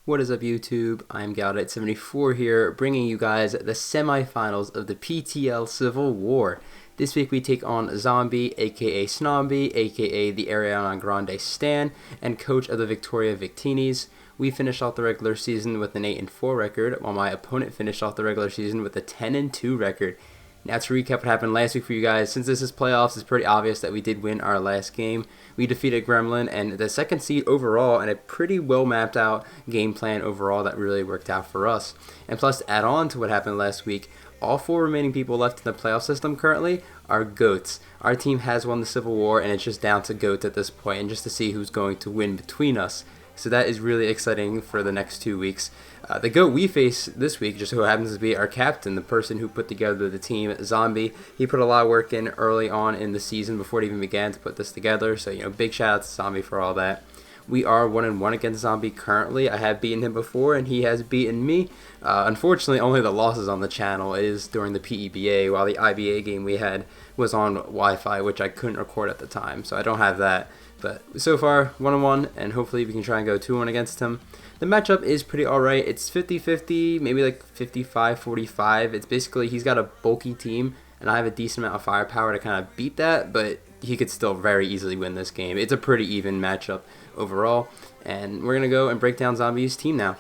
What is up, YouTube? I'm GOAT74 here, bringing you guys the semifinals of the PTL Civil War. This week we take on Zombie, aka Snobby, aka the Ariana Grande Stan, and coach of the Victoria Victinis. We finished off the regular season with an 8-4 record, while my opponent finished off the regular season with a 10-2 record. Now to recap what happened last week for you guys, since this is playoffs, it's pretty obvious that we did win our last game. We defeated Gremlin and the second seed overall, and a pretty well mapped out game plan overall that really worked out for us. And plus, to add on to what happened last week, all four remaining people left in the playoff system currently are GOATs. Our team has won the Civil War, and it's just down to GOAT at this point, and just to see who's going to win between us. So that is really exciting for the next 2 weeks. The GOAT we face this week just so happens to be our captain, the person who put together the team, Zombie. He put a lot of work in early on in the season before it even began to put this together. So, big shout out to Zombie for all that. We are 1-1 against Zombie currently. I have beaten him before, and he has beaten me. Unfortunately, only the losses on the channel is during the PEBA, while the IBA game we had was on Wi-Fi, which I couldn't record at the time, so I don't have that. But so far, 1-1, and hopefully we can try and go 2-1 against him. The matchup is pretty alright. It's 50-50, maybe like 55-45. It's basically he's got a bulky team, and I have a decent amount of firepower to kind of beat that, but he could still very easily win this game. It's a pretty even matchup overall, and we're going to go and break down Zombie's team now.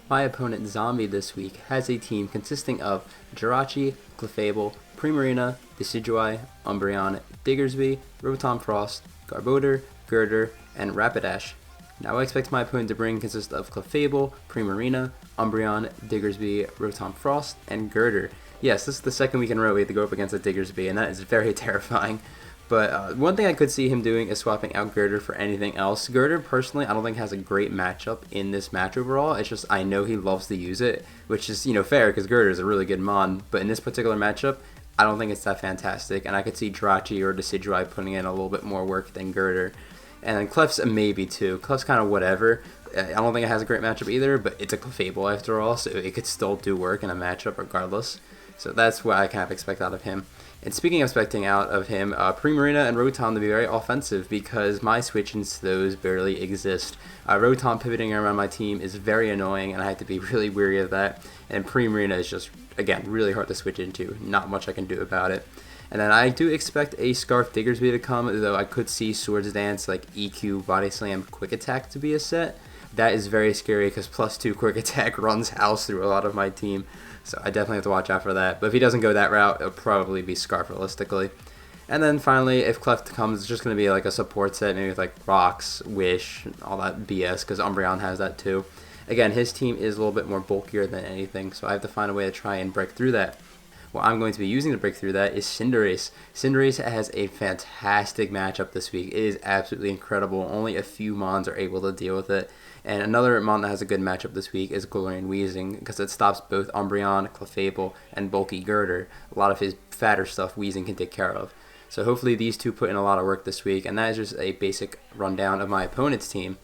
My opponent Zombie this week has a team consisting of Jirachi, Clefable, Primarina, Decidueye, Umbreon, Diggersby, Rotom Frost, Garbodor, Girder, and Rapidash. Now I expect my opponent to bring consist of Clefable, Primarina, Umbreon, Diggersby, Rotom Frost, and Girder. Yes, this is the second week in a row we have to go up against a Diggersby, and that is very terrifying. But one thing I could see him doing is swapping out Girder for anything else. Girder, personally, I don't think has a great matchup in this match overall. It's just I know he loves to use it, which is, fair because Girder is a really good mon. But in this particular matchup, I don't think it's that fantastic, and I could see Jirachi or Decidueye putting in a little bit more work than Girder. And then Clef's a maybe too. Clef's kind of whatever. I don't think it has a great matchup either, but it's a Clefable after all, so it could still do work in a matchup regardless. So that's what I kind of expect out of him. And speaking of expecting out of him, Primarina and Rotom to be very offensive because my switch into those barely exist. Rotom pivoting around my team is very annoying, and I have to be really wary of that. And Primarina is just, again, really hard to switch into. Not much I can do about it. And then I do expect a Scarf Diggersby to come, though I could see Swords Dance, like EQ, Body Slam, Quick Attack to be a set. That is very scary because +2 Quick Attack runs house through a lot of my team. So I definitely have to watch out for that. But if he doesn't go that route, it'll probably be Scarf realistically. And then finally, if Clef comes, it's just going to be like a support set, maybe with like Rocks, Wish, all that BS, because Umbreon has that too. Again, his team is a little bit more bulkier than anything, so I have to find a way to try and break through that. What I'm going to be using to break through that is Cinderace. Cinderace has a fantastic matchup this week. It is absolutely incredible. Only a few mons are able to deal with it. And another mon that has a good matchup this week is Galarian Weezing because it stops both Umbreon, Clefable, and bulky Girder. A lot of his fatter stuff Weezing can take care of. So hopefully these two put in a lot of work this week, and that is just a basic rundown of my opponent's team.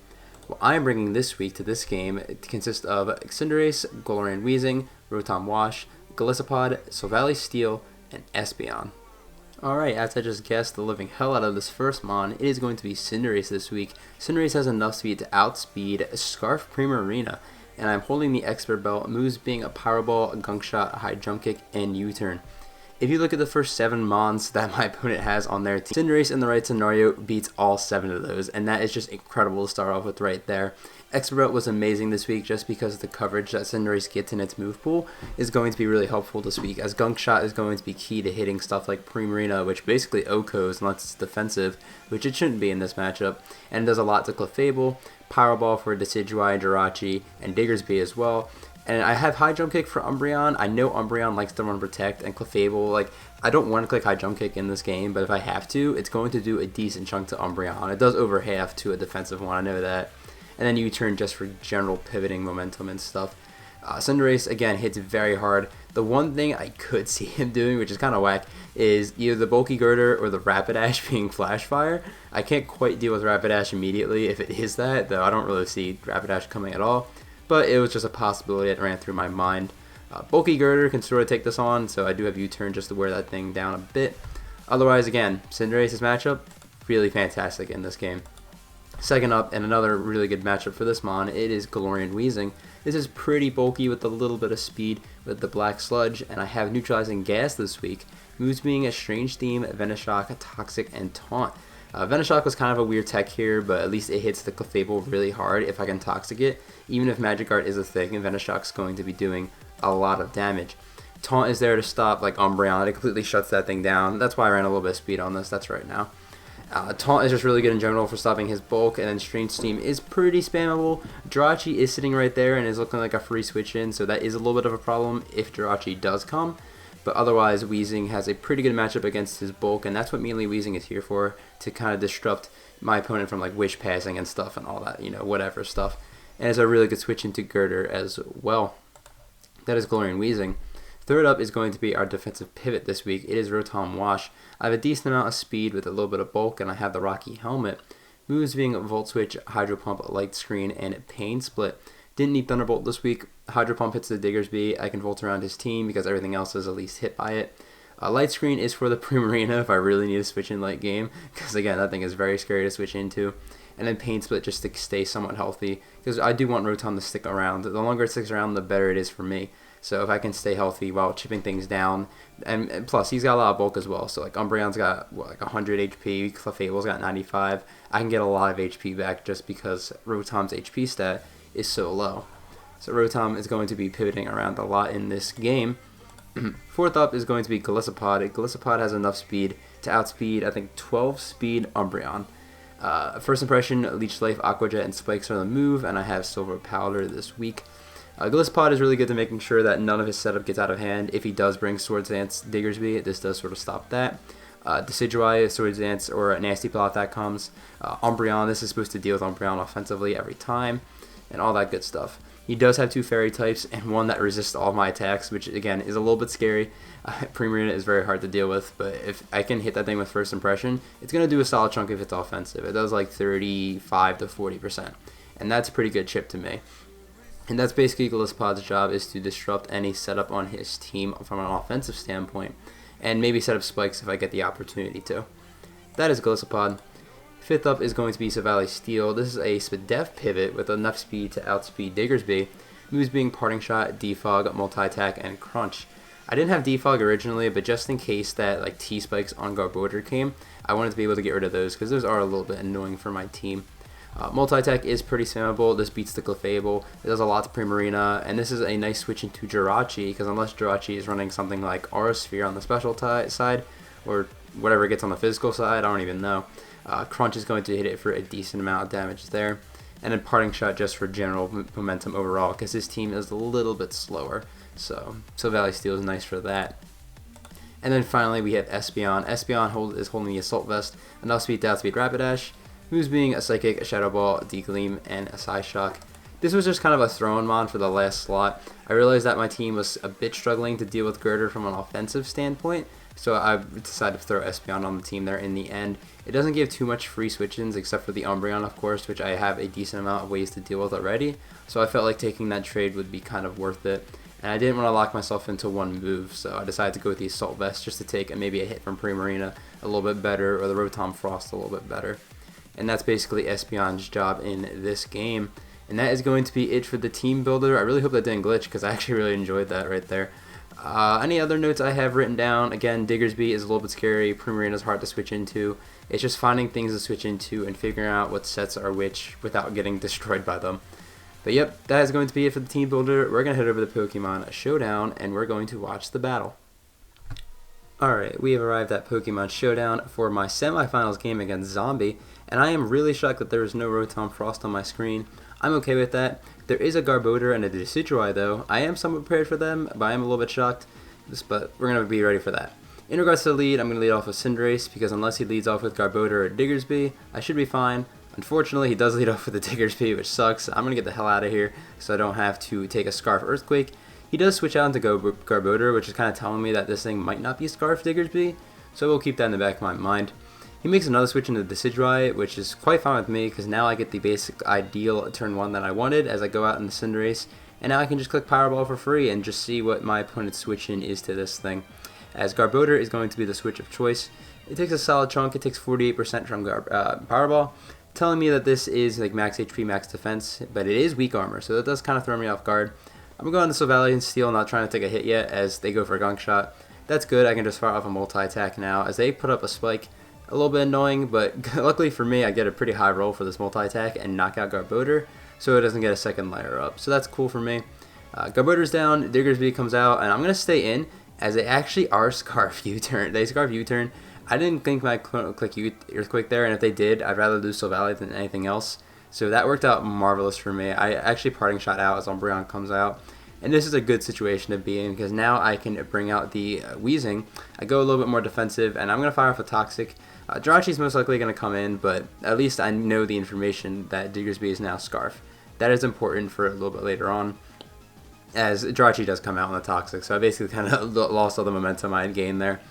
What I'm bringing this week to this game consists of Cinderace, Galarian Weezing, Rotom Wash, Golisopod, Silvally Steel, and Espeon. Alright, as I just guessed the living hell out of this first mon, it is going to be Cinderace this week. Cinderace has enough speed to outspeed Scarf Primarina, and I'm holding the Expert Belt, moves being a Pyro Ball, a Gunk Shot, a High Jump Kick, and U-Turn. If you look at the first 7 mons that my opponent has on their team, Cinderace in the right scenario beats all 7 of those, and that is just incredible to start off with right there. Expert Belt was amazing this week just because the coverage that Cinderace gets in its move pool is going to be really helpful this week, as Gunk Shot is going to be key to hitting stuff like Primarina, which basically OHKOs unless it's defensive, which it shouldn't be in this matchup, and does a lot to Clefable, Pyro Ball for Decidueye, Jirachi, and Diggersby as well. And I have High Jump Kick for Umbreon. I know Umbreon likes to run Protect, and Clefable, I don't want to click High Jump Kick in this game, but if I have to, it's going to do a decent chunk to Umbreon. It does over half to a defensive one, I know that. And then U-Turn just for general pivoting momentum and stuff. Cinderace, again, hits very hard. The one thing I could see him doing, which is kind of whack, is either the bulky Girder or the Rapidash being Flash Fire. I can't quite deal with Rapidash immediately if it is that, though I don't really see Rapidash coming at all. But it was just a possibility that ran through my mind. Bulky Girder can sort of take this on, so I do have U-Turn just to wear that thing down a bit. Otherwise, again, Cinderace's matchup, really fantastic in this game. Second up, and another really good matchup for this mon, it is Galorian Wheezing. This is pretty bulky with a little bit of speed with the Black Sludge, and I have Neutralizing Gas this week. Moves being a Strange Theme, Venoshock, Toxic, and Taunt. Venoshock was kind of a weird tech here, but at least it hits the Clefable really hard if I can Toxic it. Even if Magic Guard is a thing, and Venoshock's going to be doing a lot of damage. Taunt is there to stop like Umbreon. It completely shuts that thing down. That's why I ran a little bit of speed on this. That's right now. Taunt is just really good in general for stopping his bulk, and then Strange Steam is pretty spammable. Jirachi is sitting right there and is looking like a free switch in, so that is a little bit of a problem if Jirachi does come. But otherwise, Wheezing has a pretty good matchup against his bulk, and that's what mainly Wheezing is here for, to kind of disrupt my opponent from like wish passing and stuff and all that, you know, whatever stuff. And it's a really good switch into Girder as well. That is Galorian Wheezing. Third up is going to be our defensive pivot this week. It is Rotom Wash. I have a decent amount of speed with a little bit of bulk, and I have the Rocky Helmet. Moves being Volt Switch, Hydro Pump, Light Screen, and Pain Split. Didn't need Thunderbolt this week. Hydro Pump hits the Diggersby. I can Volt around his team because everything else is at least hit by it. Light Screen is for the Primarina if I really need to switch in late game, because again, that thing is very scary to switch into. And then Pain Split just to stay somewhat healthy, because I do want Rotom to stick around. The longer it sticks around, the better it is for me. So if I can stay healthy while chipping things down, and plus he's got a lot of bulk as well. So like Umbreon's got what, like 100 HP, Clefable's got 95. I can get a lot of HP back just because Rotom's HP stat is so low. So Rotom is going to be pivoting around a lot in this game. Fourth up is going to be Golisopod. Golisopod has enough speed to outspeed, I think, 12 speed Umbreon. First impression, Leech Life, Aqua Jet, and Spikes are the move, and I have Silver Powder this week. Golisopod is really good to making sure that none of his setup gets out of hand. If he does bring Swords Dance Diggersby, this does sort of stop that. Decidueye, Swords Dance, or a Nasty Plot if that comes. Umbreon, this is supposed to deal with Umbreon offensively every time, and all that good stuff. He does have 2 fairy types and one that resists all my attacks, which again is a little bit scary. Primarina is very hard to deal with, but if I can hit that thing with first impression, it's going to do a solid chunk if it's offensive. It does like 35 to 40%, and that's a pretty good chip to me. And that's basically Golisopod's job, is to disrupt any setup on his team from an offensive standpoint, and maybe set up spikes if I get the opportunity to. That is Golisopod. Fifth up is going to be Savali Steel. This is a Spadef pivot with enough speed to outspeed Diggersby. Moves being Parting Shot, Defog, Multi-Attack, and Crunch. I didn't have Defog originally, but just in case that like T-Spikes on Garbodor came, I wanted to be able to get rid of those because those are a little bit annoying for my team. Multi-Attack is pretty spammable. This beats the Clefable. It does a lot to Primarina, and this is a nice switch into Jirachi, because unless Jirachi is running something like Aura Sphere on the special side, or whatever it gets on the physical side, I don't even know. Crunch is going to hit it for a decent amount of damage there. And then Parting Shot just for general momentum overall, because his team is a little bit slower. So Valley Steel is nice for that. And then finally we have Espeon. Espeon is holding the Assault Vest, enough speed to outspeed Rapidash. Moves being a Psychic, a Shadow Ball, a D-Gleam, and a Psyshock. This was just kind of a throw-in mon for the last slot. I realized that my team was a bit struggling to deal with Girder from an offensive standpoint, so I decided to throw Espeon on the team there in the end. It doesn't give too much free switch-ins except for the Umbreon, of course, which I have a decent amount of ways to deal with already, so I felt like taking that trade would be kind of worth it. And I didn't want to lock myself into one move, so I decided to go with the Assault Vest just to take maybe a hit from Primarina a little bit better, or the Rotom Frost a little bit better. And that's basically Espeon's job in this game. And that is going to be it for the team builder. I really hope that didn't glitch, because I actually really enjoyed that right there. Any other notes I have written down? Again, Diggersby is a little bit scary. Primarina is hard to switch into. It's just finding things to switch into and figuring out what sets are which without getting destroyed by them. But yep, that is going to be it for the team builder. We're going to head over to Pokemon Showdown, and we're going to watch the battle. Alright, we have arrived at Pokemon Showdown for my semifinals game against Zombie, and I am really shocked that there is no Rotom Frost on my screen. I'm okay with that. There is a Garbodor and a Decidueye though. I am somewhat prepared for them, but I am a little bit shocked, but we're going to be ready for that. In regards to the lead, I'm going to lead off with Cinderace, because unless he leads off with Garbodor or Diggersby, I should be fine. Unfortunately, he does lead off with the Diggersby, which sucks. I'm going to get the hell out of here so I don't have to take a Scarf Earthquake. He does switch out into Garbodor, which is kind of telling me that this thing might not be Scarf Diggersby, so we'll keep that in the back of my mind. He makes another switch into the Decidueye, which is quite fine with me, because now I get the basic ideal turn 1 that I wanted as I go out in the Cinderace, and now I can just click Pyro Ball for free and just see what my opponent's switch in is to this thing. As Garbodor is going to be the switch of choice. It takes a solid chunk. It takes 48% from Pyro Ball, telling me that this is like max HP, max defense, but it is weak armor, so that does kind of throw me off guard. I'm going to Sylvalia and Steel, not trying to take a hit yet as they go for a gunk shot. That's good, I can just fire off a multi-attack now as they put up a spike. A little bit annoying, but luckily for me, I get a pretty high roll for this multi-attack and knock out Garbodor, so it doesn't get a second layer up. So that's cool for me. Garbodor's down, Diggersby comes out, and I'm going to stay in as they actually are Scarf U-turn. They Scarf U-turn. I didn't think my click Earthquake there, and if they did, I'd rather lose Sylvalia than anything else. So that worked out marvelous for me. I actually parting shot out as Umbreon comes out. And this is a good situation to be in because now I can bring out the Weezing. I go a little bit more defensive, and I'm going to fire off a Toxic. Jirachi's most likely going to come in, but at least I know the information that Diggersby is now Scarf. That is important for a little bit later on, as Jirachi does come out on the Toxic, so I basically kind of lost all the momentum I had gained there.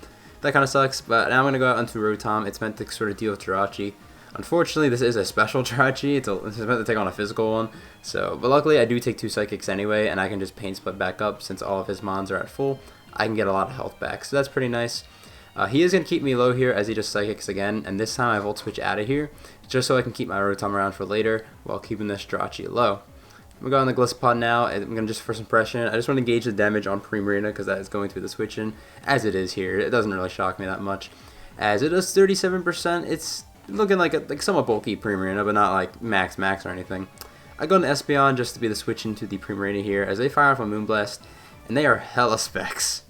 That kind of sucks, but now I'm going to go out onto Rotom. It's meant to sort of deal with Jirachi. Unfortunately, this is a special Jirachi. It's meant to take on a physical one, but luckily I do take 2 Psychics anyway, and I can just Pain Split back up since all of his Mons are at full. I can get a lot of health back, so that's pretty nice. He is going to keep me low here as he just Psychics again, and this time I Volt Switch out of here, just so I can keep my Rotom around for later, while keeping this Jirachi low. I'm going to go on the Gliscopod now, and I'm going to just First Impression. I just want to gauge the damage on Primarina, because that is going through the switch-in, as it is here. It doesn't really shock me that much. As it does 37%, it's looking like somewhat bulky Primarina, but not like max or anything. I go into Espeon just to be the switch into the Primarina here, as they fire off a Moonblast, and they are hella specs.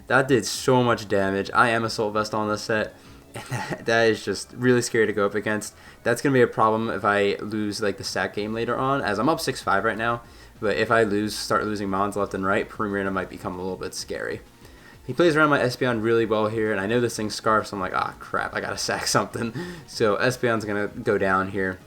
That did so much damage. I am Assault Vest on this set, and that is just really scary to go up against. That's going to be a problem if I lose like the stat game later on, as I'm up 6-5 right now, but if I start losing Mons left and right, Primarina might become a little bit scary. He plays around my Espeon really well here, and I know this thing's Scarf, so I'm like, ah, crap, I gotta sack something. So Espeon's going to go down here,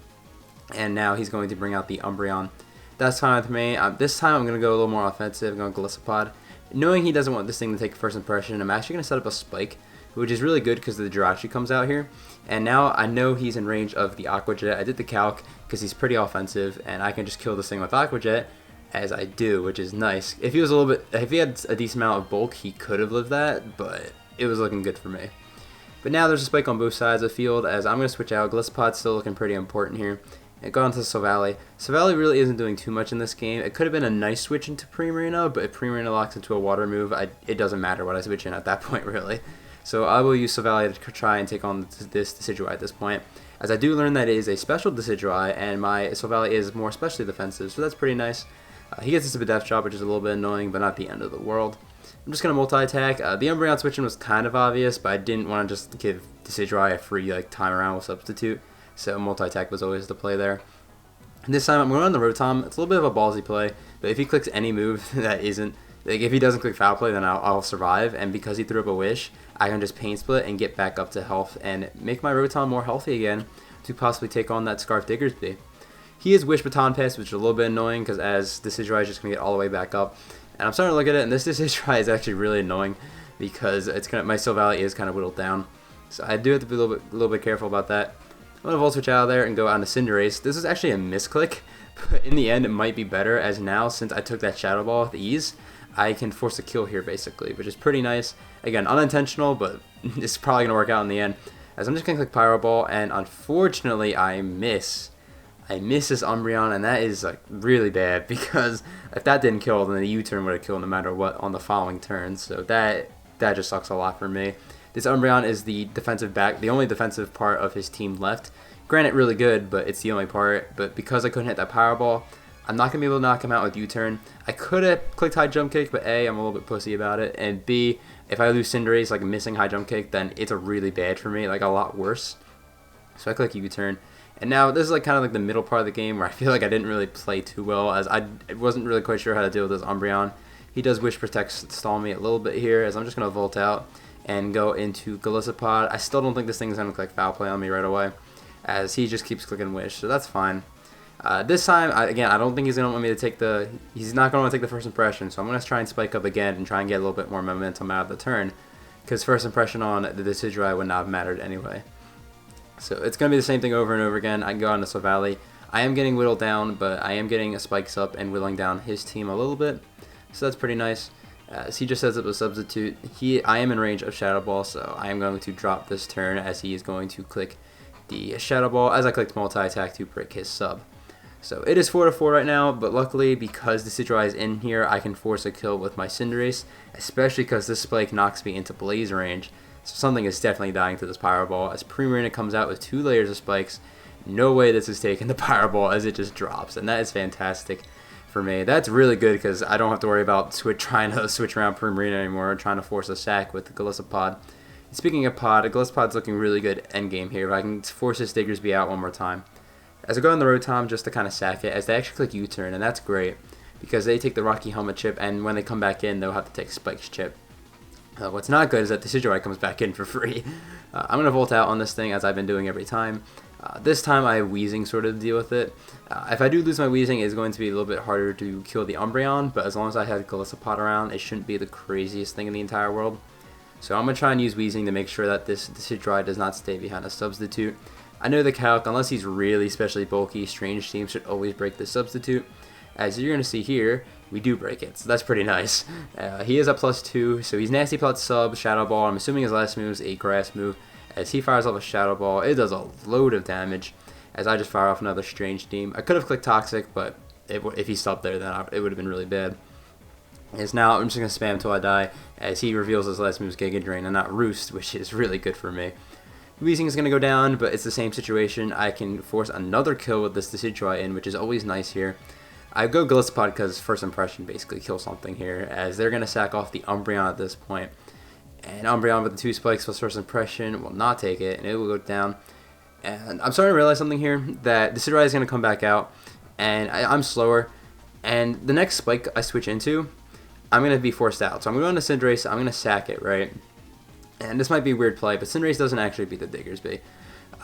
and now he's going to bring out the Umbreon. That's fine with me. This time I'm going to go a little more offensive, I'm going to Gliscopod. Knowing he doesn't want this thing to take First Impression, I'm actually going to set up a Spike, which is really good because the Jirachi comes out here. And now I know he's in range of the Aqua Jet. I did the calc because he's pretty offensive, and I can just kill this thing with Aqua Jet, as I do, which is nice. If he had a decent amount of bulk, he could have lived that, but it was looking good for me. But now there's a Spike on both sides of the field, as I'm going to switch out. Gliscopod's still looking pretty important here. And go on to Sylvalia. Sylvalia really isn't doing too much in this game. It could have been a nice switch into Primarina, but if Primarina locks into a water move, it doesn't matter what I switch in at that point, really. So I will use Sylvalia to try and take on this Decidueye at this point, as I do learn that it is a special Decidueye, and my Sylvalia is more specially defensive, so that's pretty nice. He gets us a Death Drop, which is a little bit annoying, but not the end of the world. I'm just going to multi-attack. The Umbreon switching was kind of obvious, but I didn't want to just give Decidueye a free time around with Substitute. So multi-attack was always the play there. And this time I'm going on the Rotom. It's a little bit of a ballsy play, but if he clicks any move that isn't, like if he doesn't click Foul Play, then I'll survive. And because he threw up a Wish, I can just Pain Split and get back up to health and make my Rotom more healthy again to possibly take on that Scarf Diggersby. He is Wish Baton Pass, which is a little bit annoying because as Decidueye is just going to get all the way back up. And I'm starting to look at it, and this Decidueye is actually really annoying because my Sylvalia is kind of whittled down. So I do have to be a little bit careful about that. I'm going to Volt Switch out of there and go on to Cinderace. This is actually a misclick, but in the end it might be better, as now since I took that Shadow Ball with ease, I can force a kill here basically, which is pretty nice. Again, unintentional, but it's probably going to work out in the end. As I'm just going to click Pyro Ball, and unfortunately I miss this Umbreon, and that is like really bad because if that didn't kill, then the U-turn would have killed no matter what on the following turn. So that just sucks a lot for me. This Umbreon is the defensive back, the only defensive part of his team left. Granted, really good, but it's the only part. But because I couldn't hit that Power Ball, I'm not going to be able to knock him out with U-turn. I could have clicked High Jump Kick, but A, I'm a little bit pussy about it. And B, if I lose Cinderace, like missing High Jump Kick, then it's a really bad for me, like a lot worse. So I click U-turn. And now this is like kind of like the middle part of the game where I feel like I didn't really play too well, as I wasn't really quite sure how to deal with this Umbreon. He does Wish Protect stall me a little bit here, as I'm just going to Volt out and go into Gliscopod. I still don't think this thing's going to click Foul Play on me right away, as he just keeps clicking Wish, so that's fine. This time, again, I don't think he's going to want me to take he's not going to want to take the First Impression, so I'm going to try and Spike up again and try and get a little bit more momentum out of the turn, because First Impression on the Decidueye would not have mattered anyway. So it's going to be the same thing over and over again. I can go on to Sylvalia. I am getting whittled down, but I am getting spikes up and whittling down his team a little bit, so that's pretty nice. As he just sets up a Substitute. I am in range of Shadow Ball, so I am going to drop this turn as he is going to click the Shadow Ball as I clicked multi-attack to break his sub. So it is 4-4 right now, but luckily because the Decidueye is in here, I can force a kill with my Cinderace, especially because this Spike knocks me into Blaze range. So something is definitely dying to this Pyro Ball. As Primarina comes out with 2 layers of spikes, no way this is taking the Pyro Ball as it just drops, and that is fantastic for me. That's really good because I don't have to worry about trying to switch around Primarina anymore or trying to force a sack with the Golisopod. Speaking of Pod, a Golisopod's looking really good endgame here, but I can force this Diggersby out one more time. As I go on the Rotom just to kind of sack it, as they actually click U-turn, and that's great because they take the Rocky Helmet chip, and when they come back in, they'll have to take Spike's chip. What's not good is that the Decidueye comes back in for free. I'm going to Volt out on this thing as I've been doing every time. This time I have Weezing sort of to deal with it. If I do lose my Weezing, it's going to be a little bit harder to kill the Umbreon, but as long as I have Golisopod around, it shouldn't be the craziest thing in the entire world. So I'm going to try and use Weezing to make sure that this Decidueye does not stay behind a substitute. I know the Calc, unless he's really specially bulky, Strange Team should always break the substitute. As you're going to see here, we do break it, so that's pretty nice. He is at +2, so he's Nasty Plot sub, Shadow Ball. I'm assuming his last move is a Grass move. As he fires off a Shadow Ball, it does a load of damage. As I just fire off another Strange Team. I could have clicked Toxic, but if he stopped there, then it would have been really bad. As now, I'm just going to spam until I die, as he reveals his last move is Giga Drain and not Roost, which is really good for me. Weezing is going to go down, but it's the same situation. I can force another kill with this Decidueye in, which is always nice here. I go Golisopod because first impression basically kills something here, as they're going to sack off the Umbreon at this point. And Umbreon with the 2 spikes plus first impression will not take it, and it will go down. And I'm starting to realize something here, that Decidueye is going to come back out, and I'm slower. And the next spike I switch into, I'm going to be forced out. So I'm going to go into Cinderace, I'm going to sack it, right? And this might be a weird play, but Cinderace doesn't actually beat the Diggersby.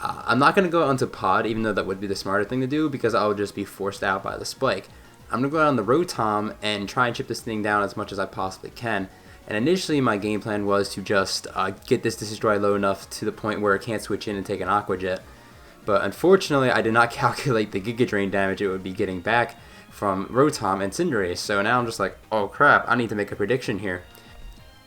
I'm not going to go onto Pod, even though that would be the smarter thing to do, because I would just be forced out by the Spike. I'm going to go out on the Rotom and try and chip this thing down as much as I possibly can. And initially my game plan was to just get this Decidueye low enough to the point where it can't switch in and take an Aqua Jet. But unfortunately, I did not calculate the Giga Drain damage it would be getting back from Rotom and Cinderace. So now I'm just like, oh crap, I need to make a prediction here.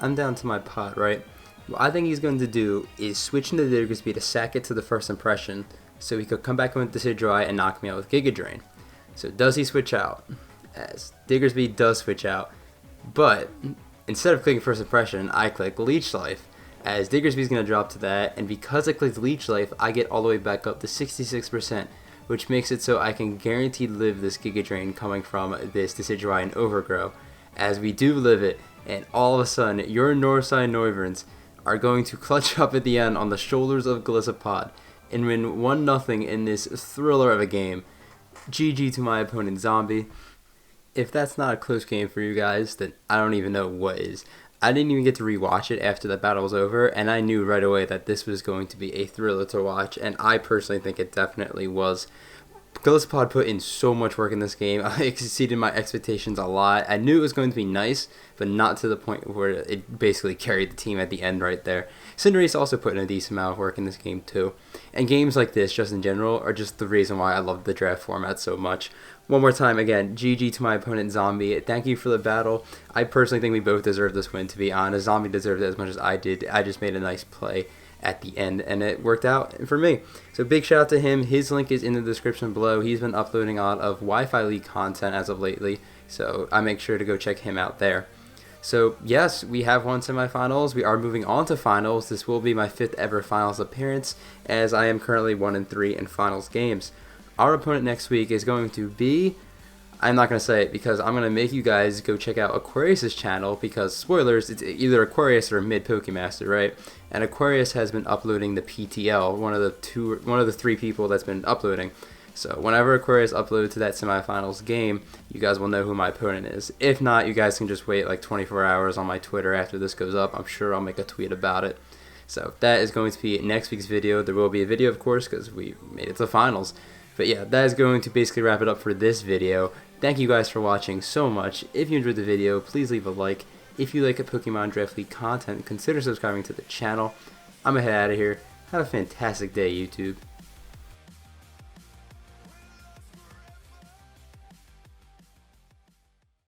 I'm down to my Pod, right? What I think he's going to do is switch into the Diggersby to sack it to the first impression, so he could come back with the Decidueye and knock me out with Giga Drain. So does he switch out? As Diggersby does switch out, but instead of clicking first impression, I click Leech Life, as Diggersby is going to drop to that, and because I clicked Leech Life, I get all the way back up to 66%, which makes it so I can guaranteed live this Giga Drain coming from this Decidueye and Overgrow, as we do live it, and all of a sudden, your Northside Noiverns are going to clutch up at the end on the shoulders of Golisopod and win 1-0 in this thriller of a game. GG to my opponent Zombie. If that's not a close game for you guys, then I don't even know what is. I didn't even get to rewatch it after the battle was over, and I knew right away that this was going to be a thriller to watch, and I personally think it definitely was. Golisopod put in so much work in this game. It exceeded my expectations a lot. I knew it was going to be nice, but not to the point where it basically carried the team at the end right there. Cinderace also put in a decent amount of work in this game too. And games like this, just in general, are just the reason why I love the draft format so much. One more time, again, GG to my opponent Zombie. Thank you for the battle. I personally think we both deserve this win, to be honest. Zombie deserved it as much as I did. I just made a nice play at the end, and it worked out for me. So big shout out to him. His link is in the description below. He's been uploading a lot of Wi-Fi League content as of lately, so I make sure to go check him out there. So yes, we have won semifinals. We are moving on to finals. This will be my 5th ever finals appearance, as I am currently 1-3 in finals games. Our opponent next week is going to be, I'm not going to say it because I'm going to make you guys go check out Aquarius' channel, because spoilers, it's either Aquarius or Mid Pokemaster, right? And Aquarius has been uploading the PTL, one of the 3 people that's been uploading. So whenever Aquarius uploads to that semifinals game, you guys will know who my opponent is. If not, you guys can just wait like 24 hours on my Twitter after this goes up. I'm sure I'll make a tweet about it. So that is going to be next week's video. There will be a video, of course, because we made it to the finals. But yeah, that is going to basically wrap it up for this video. Thank you guys for watching so much. If you enjoyed the video, please leave a like. If you like a Pokemon Draft League content, consider subscribing to the channel. I'm going to head out of here. Have a fantastic day, YouTube.